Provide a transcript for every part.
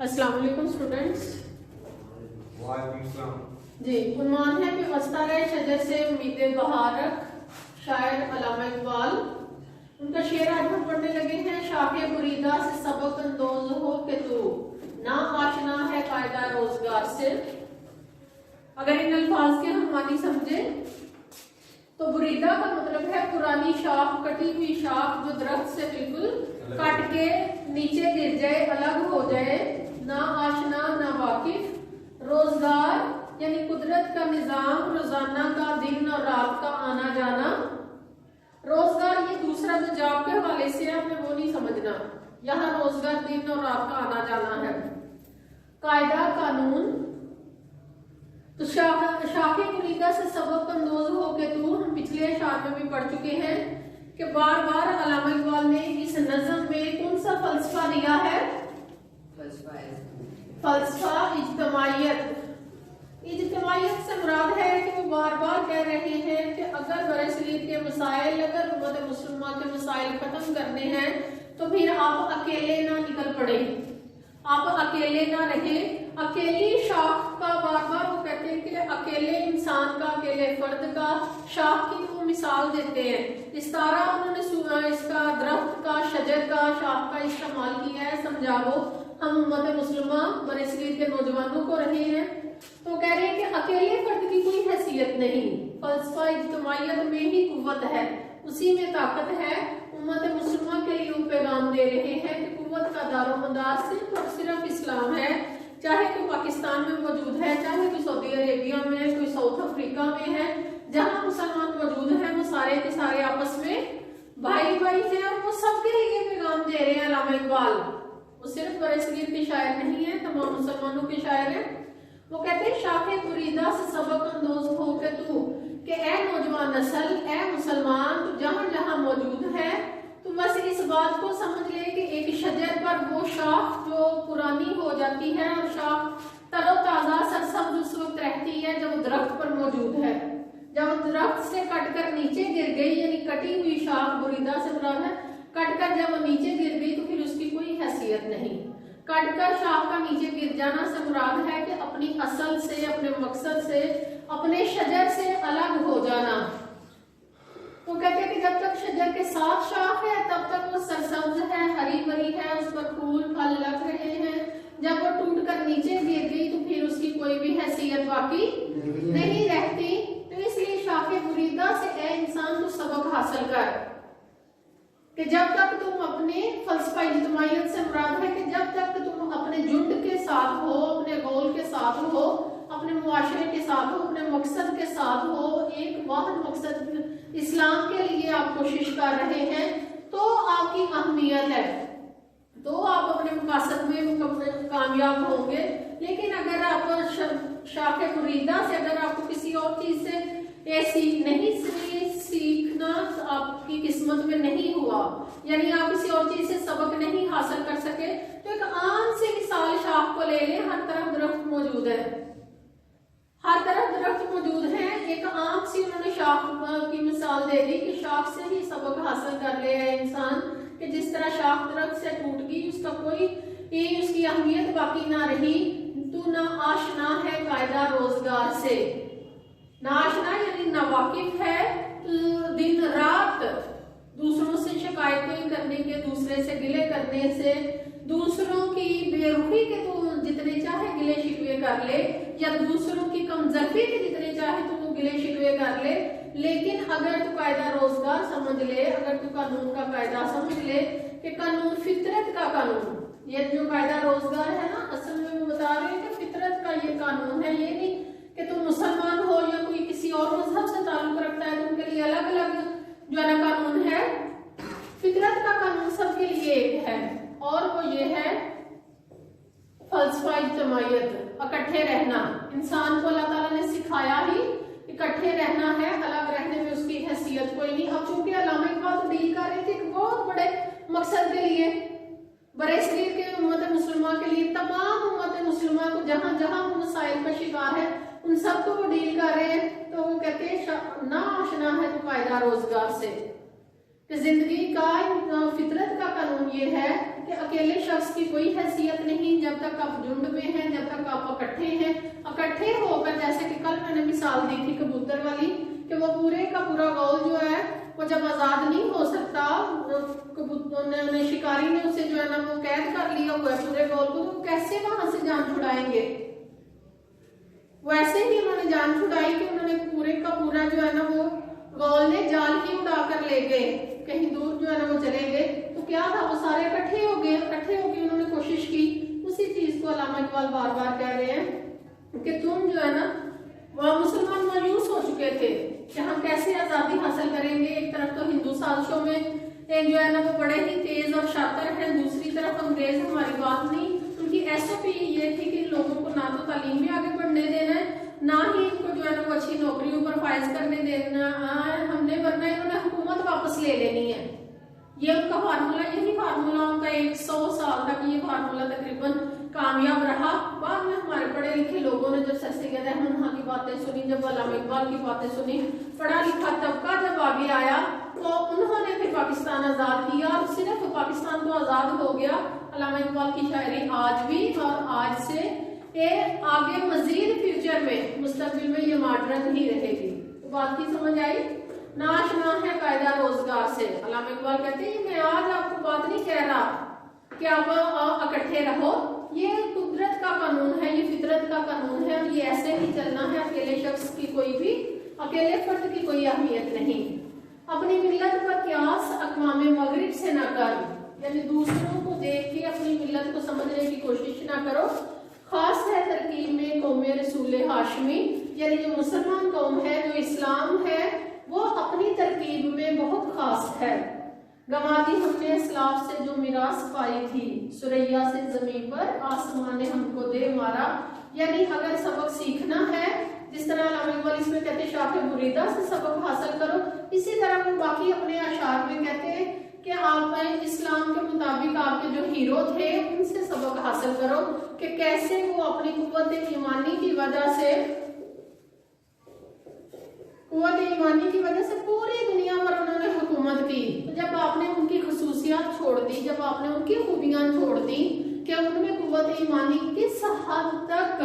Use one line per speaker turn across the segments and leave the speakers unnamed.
السلام علیکم اسٹوڈینٹس.
وعلیکم السلام.
جی عنوان ہے کہ وسطی رائے شجر سے امیدیں بہار رکھ، شاعر علامہ اقبال. ان کا شعر آج ہم پڑھنے لگے ہیں. شاخ بریدہ سے سبق اندوز ہو کہ تو نہ آشنا ہے قاعدہ روزگار سے. اگر ان الفاظ کے ہم معنی سمجھیں تو بریدہ کا مطلب ہے پرانی شاخ، کٹی ہوئی شاخ جو درخت سے بالکل کٹ کے نیچے گر جائے، الگ ہو جائے. نہ آشنا نہ واقف. روزگار یعنی قدرت کا نظام، روزانہ کا، دن اور رات کا آنا جانا. روزگار یہ دوسرا جو جاب کے حوالے سے ہے، ہمیں وہ نہیں سمجھنا. یہاں روزگار دن اور رات کا آنا جانا ہے. قاعدہ قانون. تو شاخ بریدہ سے سبق اندوز ہو کے تو ہم پچھلے اشعار میں بھی پڑھ چکے ہیں کہ بار بار علامہ اقبال نے اس نظم میں کون سا فلسفہ دیا ہے؟ فلسفہ اجتماعیت. اجتماعیت سے مراد ہے کہ وہ بار بار کہہ رہے ہیں کہ اگر برصغیر کے مسائل، اگر امت مسلمہ کے مسائل ختم کرنے ہیں تو پھر آپ اکیلے نہ نکل پڑے، آپ اکیلے نہ رہیں. اکیلی شاخ کا بار بار وہ کہتے ہیں کہ اکیلے انسان کا، اکیلے فرد کا شاخ کی وہ مثال دیتے ہیں. اس طرح انہوں نے اس کا درخت کا، شجر کا، شاخ کا استعمال کیا ہے. سمجھاؤ ہم امت مسلمہ برصغیر کے نوجوانوں کو رہے ہیں تو کہہ رہے ہیں کہ اکیلے فرد کی کوئی حیثیت نہیں. فلسفہ اجتماعیت میں ہی قوت ہے، اسی میں طاقت ہے. امت مسلمہ کے لیے وہ پیغام دے رہے ہیں کہ قوت کا دار و مدار صرف اور صرف اسلام ہے. چاہے کوئی پاکستان میں موجود ہے، چاہے کوئی سعودی عربیہ میں، کوئی ساؤتھ افریقہ میں ہے، جہاں مسلمان موجود ہیں وہ سارے کے سارے آپس میں بھائی بھائی ہیں اور وہ سب کے لیے پیغام دے رہے ہیں. علامہ اقبال وہ صرف برصغیر کے شاعر نہیں ہیں، تمام مسلمانوں کے شاعر ہیں. وہ کہتے ہیں شاخ بریدہ سے سبق اندوز ہو کے تو، کہ اے نوجوان نسل، اے مسلمان، تو جہاں جہاں موجود ہے تو بس اس بات کو سمجھ لے کہ ایک شجر پر وہ شاخ جو پرانی ہو جاتی ہے اور شاخ تر و تازہ سرسبز اس وقت رہتی ہے جب درخت پر موجود ہے. جب درخت سے کٹ کر نیچے گر گئی، یعنی کٹی ہوئی شاخ بریدہ سے مراد ہے، کٹ کر جب وہ نیچے گر گئی تو پھر اس کی کوئی حیثیت نہیں. کٹ کر شاخ کا نیچے گر جانا سے مراد ہے کہ اپنی اصل سے، اپنے مقصد سے، اپنے شجر سے الگ ہو جانا. تو کہتے ہیں کہ جب تک شجر کے ساتھ شاخ ہے تب تک وہ سرسبز ہے، ہری بھری ہے، اس پر پھول پھل لگ رہے ہیں. جب وہ ٹوٹ کر نیچے گر گئی تو پھر اس کی کوئی بھی حیثیت باقی نہیں رہتی. تو اس لیے شاخ بریدہ سے اے انسان تو سبق حاصل کر، کہ جب تک تم اپنے فلسفہ اجتماعیت سے مراد ہے کہ جب تک تم اپنے جھنڈ کے ساتھ ہو، اپنے گول کے ساتھ ہو، اپنے معاشرے کے ساتھ ہو، اپنے مقصد کے ساتھ ہو، ایک واحد مقصد اسلام کے لیے آپ کوشش کر رہے ہیں تو آپ کی اہمیت ہے، تو آپ اپنے مقاصد میں کامیاب ہوں گے. لیکن اگر آپ شاخ بریدہ سے، اگر آپ کو کسی اور چیز سے ایسی نہیں سیکھنا، آپ کی قسمت میں نہیں ہوا، یعنی آپ کسی اور چیز سے سبق نہیں حاصل کر سکے، تو ایک عام سی مثال شاخ کو لے لیں. ہر طرف درخت موجود ہے، ہر طرف درخت موجود ہیں. ایک عام سی انہوں نے شاخ کی مثال دے دی کہ شاخ سے ہی سبق حاصل کر لے ہے انسان، کہ جس طرح شاخ درخت سے ٹوٹ گئی، اس کا کوئی اس کی اہمیت باقی نہ رہی. تو نہ آشنا ہے قاعدہ روزگار سے. ناشنا یعنی ناواقف ہے دن رات دوسروں سے شکایتیں کرنے کے، دوسرے سے گلے کرنے سے، دوسروں کی بے رخی کے تو جتنے چاہے گلے شکوے کر لے، یا دوسروں کی کمزرفی کے جتنے چاہے تو وہ گلے شکوے کر لے. لیکن اگر تو قاعدہ روزگار سمجھ لے، اگر تو قانون کا قاعدہ سمجھ لے کہ قانون فطرت کا قانون، یہ جو قاعدہ روزگار ہے نا، اصل میں وہ بتا رہے ہیں کہ فطرت کا یہ قانون ہے. یہ نہیں کہ تم مسلمان ہو یا کوئی کسی اور مذہب سے تعلق رکھتا ہے تو ان کے لیے الگ الگ جو ہے نا قانون ہے. فطرت کا قانون سب کے لیے ایک ہے، اور وہ یہ ہے فلسفہ اجتماعیت، اکٹھے رہنا. انسان کو اللہ تعالیٰ نے سکھایا ہی اکٹھے رہنا ہے، الگ رہنے میں اس کی حیثیت کوئی نہیں. اب چونکہ علامہ اقبال تو ڈیل کر رہے تھے ایک بہت بڑے مقصد کے لیے، برصغیر کے امت مسلمہ کے لیے، تمام امت مسلمہ کو جہاں جہاں وہ مسائل کا شکار ہے ان سب کو وہ ڈیل کر رہے ہیں. تو وہ کہتے ہیں نہ آشنا ہے تو قاعدہ روزگار سے، کہ زندگی کا فطرت کا قانون یہ ہے کہ اکیلے شخص کی کوئی حیثیت نہیں جب تک آپ جھنڈ میں ہیں، جب تک آپ اکٹھے ہیں، اکٹھے ہو کر، جیسے کہ کل میں نے مثال دی تھی کبوتر والی، کہ وہ پورے کا پورا گول جو ہے وہ جب آزاد نہیں ہو سکتا، شکاری نے اسے جو ہے نا وہ قید کر لیا ہوا ہے پورے گول کو، تو کیسے وہاں سے جان چھڑائیں گے؟ ویسے ہی انہوں نے جان چھڑائی کہ انہوں نے پورے کا پورا جو ہے نا وہ گول نے جال ہی اڑا کر لے گئے، کہیں دور جو ہے نا وہ چلے گئے، تو کیا تھا وہ سارے اکٹھے ہو گئے، اکٹھے ہو کے انہوں نے کوشش کی۔ اسی چیز کو علامہ اقبال بار بار کہہ رہے ہیں کہ تم جو ہے نا وہ مسلمان مایوس ہو چکے تھے کہ ہم کیسے آزادی حاصل کریں گے۔ ایک طرف تو ہندو سازشوں میں جو ہے نا وہ بڑے ہی تیز اور شاطر ہیں، دوسری طرف انگریز ہماری بات نہیں، ان کی ایس او پی یہ تھی کہ لوگوں کو نہ تو تعلیم میں آگے بڑھنے دینا ہے، نہ ہی ان کو جو ہے نا وہ اچھی نوکریوں پر فائز کرنے دینا ہم نے، ورنہ انہوں نے حکومت واپس لے لینی ہے۔ یہ ان کا فارمولا، یہی فارمولا ان کا 100 سال تک یہ فارمولا تقریباً کامیاب رہا۔ بعد میں ہمارے پڑھے لکھے لوگوں نے جب سر سید احمد خان کی باتیں سنی، جب علامہ اقبال کی باتیں سنی، پڑھا لکھا طبقہ جب آگے آیا تو انہوں نے پھر پاکستان آزاد کیا، اور صرف پاکستان تو آزاد ہو گیا، علامہ اقبال کی شاعری آج بھی اور آج سے آگے مزید فیوچر میں مستقبل میں یہ ماڈرن ہی رہے گی۔ تو بات کی سمجھ آئی؟ ناشنا ہے قاعدہ روزگار سے۔ علامہ اقبال کہتے ہیں میں آج آپ کو بات نہیں کہہ رہا کہ آپ اکٹھے رہو، یہ قدرت کا قانون ہے، یہ فطرت کا قانون ہے، اور یہ ایسے ہی چلنا ہے۔ اکیلے شخص کی کوئی بھی، اکیلے فرد کی کوئی اہمیت نہیں۔ اپنی ملت پر قیاس اقوام مغرب سے نہ کر، یعنی دوسروں کو دیکھ کے اپنی ملت کو سمجھنے کی کوشش نہ کرو۔ خاص ہے ترکیب میں قوم رسول ہاشمی، یعنی جو مسلمان قوم ہے، جو اسلام ہے، وہ اپنی ترکیب میں بہت خاص ہے۔ گنوا دی ہم نے اسلاف سے جو میراث پائی تھی، سریا سے زمین پر آسمان نے ہم کو دے مارا، یعنی اگر سبق سیکھنا ہے، جس طرح علامہ اقبال اس میں کہتے ہیں شاخ مریدہ سے سبق حاصل کرو، اسی طرح وہ باقی اپنے اشعار میں کہتے ہیں کہ آپ اسلام کے مطابق آپ کے جو ہیرو تھے ان سے سبق حاصل کرو کہ کیسے وہ اپنی قوت ایمانی کی وجہ سے پوری دنیا پر انہوں نے حکومت کی۔ جب آپ نے ان کی خصوصیات چھوڑ دی، جب آپ نے ان کی خوبیاں چھوڑ دی کہ ان میں قوت ایمانی کس حد تک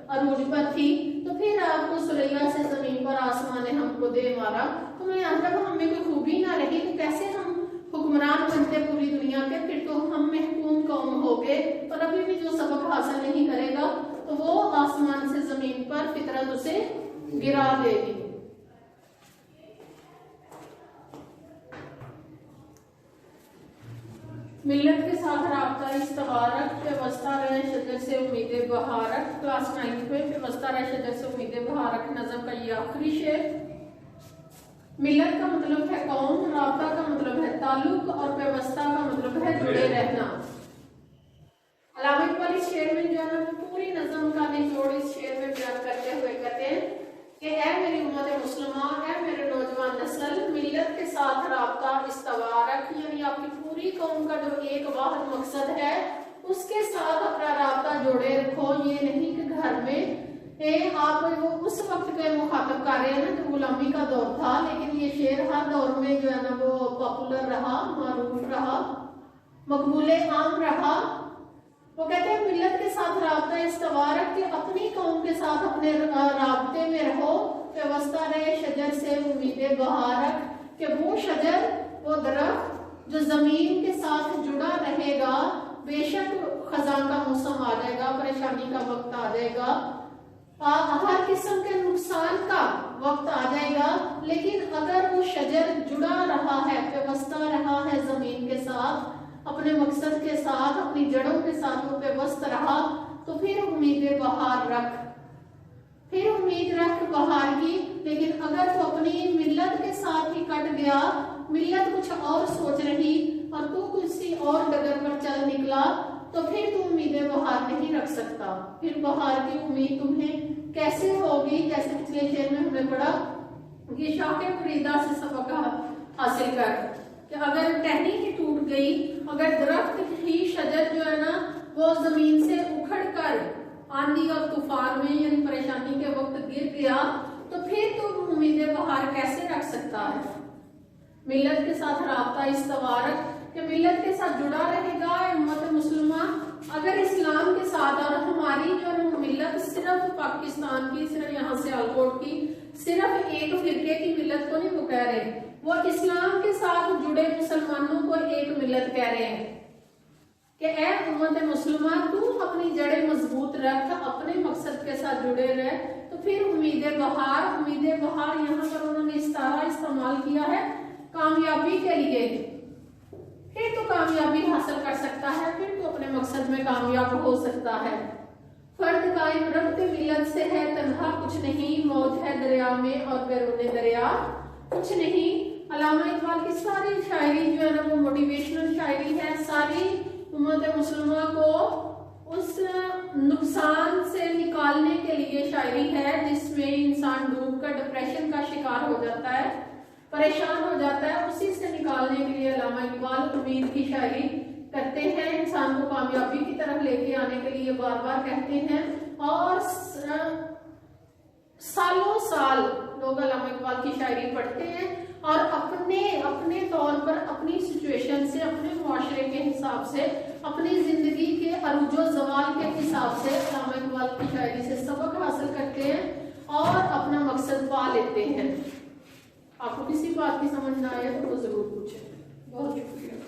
عروج پر تھی، تو پھر آپ کو سریا سے زمین پر آسمان نے ہم کو دے مارا، تو جب ہم میں کوئی خوبی نہ رہی تو کیسے ہم حکمران بنتے پوری دنیا کے؟ پھر تو ہم محکوم قوم ہو گئے، اور ابھی بھی جو سبق حاصل نہیں کرے گا تو وہ آسمان سے زمین پر فطرت اسے گرا دے گی۔ ملت کے ساتھ رابطہ استوارک، پیوستہ رہے شجر سے امید بہارک، کلاس 9 میں پیوستہ رہے شجر سے امید بہارک نظم کا یہ آخری شعر۔ ملت کا مطلب ہے قوم، رابطہ کا مطلب ہے تعلق، اور پیوستہ کا مطلب ہے جڑے رہنا۔ علامہ اقبال اس شعر میں جو ہے نا پوری نظم کا نچوڑ اس شعر میں بیان کرتے ہوئے کہتے ہیں کہ اے میری امت مسلمہ، اے میرے نوجوان نسل، ملت کے ساتھ رابطہ استوارک، یعنی آپ کی پوری قوم کا جو ایک واحد مقصد ہے اس کے ساتھ اپنا رابطہ جوڑے رکھو۔ یہ نہیں کہ گھر میں آپ وہ اس وقت کے مخاطب کر رہے ہیں نا جو غلامی کا دور تھا، لیکن یہ شعر ہر دور میں جو ہے نا وہ پاپولر رہا، معروف رہا، مقبول عام رہا۔ وہ کہتے ہیں ملت کے ساتھ رابطہ استوارک، کہ اپنی قوم کے ساتھ اپنے رابطے میں رہو، پیوستہ رہے شجر سے امید بہارک، کہ وہ شجر، وہ درخت جو زمین کے ساتھ جڑا رہے گا، بے شک خزاں کا موسم آ جائے گا، پریشانی کا وقت آ جائے گا، ہر قسم کے نقصان کا وقت آ جائے گا، لیکن اگر وہ شجر جڑا رہا ہے، پیوستہ رہا ہے زمین کے ساتھ، اپنے مقصد کے ساتھ، اپنی جڑوں کے ساتھ وہ پیوست رہا، تو پھر امید بہار رکھ، پھر امید رکھ بہار کی۔ لیکن اگر وہ اپنی ملت کے ساتھ ہی کٹ گیا، ملت کچھ اور سوچ رہی اور تو کسی اور ڈگر پر چل نکلا، تو پھر تو امید بہار نہیں رکھ سکتا، پھر بہار کی امید تمہیں کیسے ہوگی؟ جیسے پچھلے شعر میں ہم نے پڑھا کہ شاخ مریدہ سے سبق حاصل کر، کہ اگر ٹہنی ہی ٹوٹ گئی، اگر درخت ہی شجر جو ہے نا وہ زمین سے اکھڑ کر آندھی اور طوفان میں یعنی پریشانی کے وقت گر گیا، تو پھر تو امید بہار کیسے رکھ سکتا ہے؟ ملت کے ساتھ رابطہ استوارک، کہ ملت کے ساتھ جڑا رہے گا امت مسلمہ اگر اسلام کے ساتھ، اور ہماری جو ہے ملت صرف پاکستان کی، صرف یہاں سے سیالکوٹ کی صرف ایک فرقے کی ملت کو نہیں وہ کہہ رہے، وہ اسلام کے ساتھ جڑے مسلمانوں کو ایک ملت کہہ رہے ہیں کہ اے امت مسلمہ تو اپنی جڑیں مضبوط رکھ، اپنے مقصد کے ساتھ جڑے رہے۔ تو پھر امید بہار یہاں پر انہوں نے استعارہ استعمال کیا ہے کامیابی کے لیے، پھر تو کامیابی حاصل کر سکتا ہے، پھر تو اپنے مقصد میں کامیاب ہو سکتا ہے۔ فرد قائم ربط ملت سے ہے تنہا کچھ نہیں، موج ہے دریا میں اور بیرون دریا کچھ نہیں۔ علامہ اقبال کی ساری شاعری جو ہے نا وہ موٹیویشنل شاعری ہے، ساری امت مسلمہ کو اس نقصان سے نکالنے کے لیے شاعری ہے جس میں انسان ڈوب کر ڈپریشن کا شکار ہو جاتا ہے، پریشان ہو جاتا ہے، اسی سے نکالنے کے لیے علامہ اقبال امید کی شاعری کرتے ہیں، انسان کو کامیابی کی طرف لے کے آنے کے لیے بار بار کہتے ہیں۔ اور سالوں سال لوگ علامہ اقبال کی شاعری پڑھتے ہیں اور اپنے طور پر اپنی سچویشن سے، اپنے معاشرے کے حساب سے، اپنی زندگی کے عروج و زوال کے حساب سے علامہ اقبال کی شاعری سے سبق حاصل کرتے ہیں اور اپنا مقصد پا لیتے ہیں۔ آپ کو کسی بات کی سمجھ نہ آئے تو ضرور پوچھیں۔ بہت شکریہ۔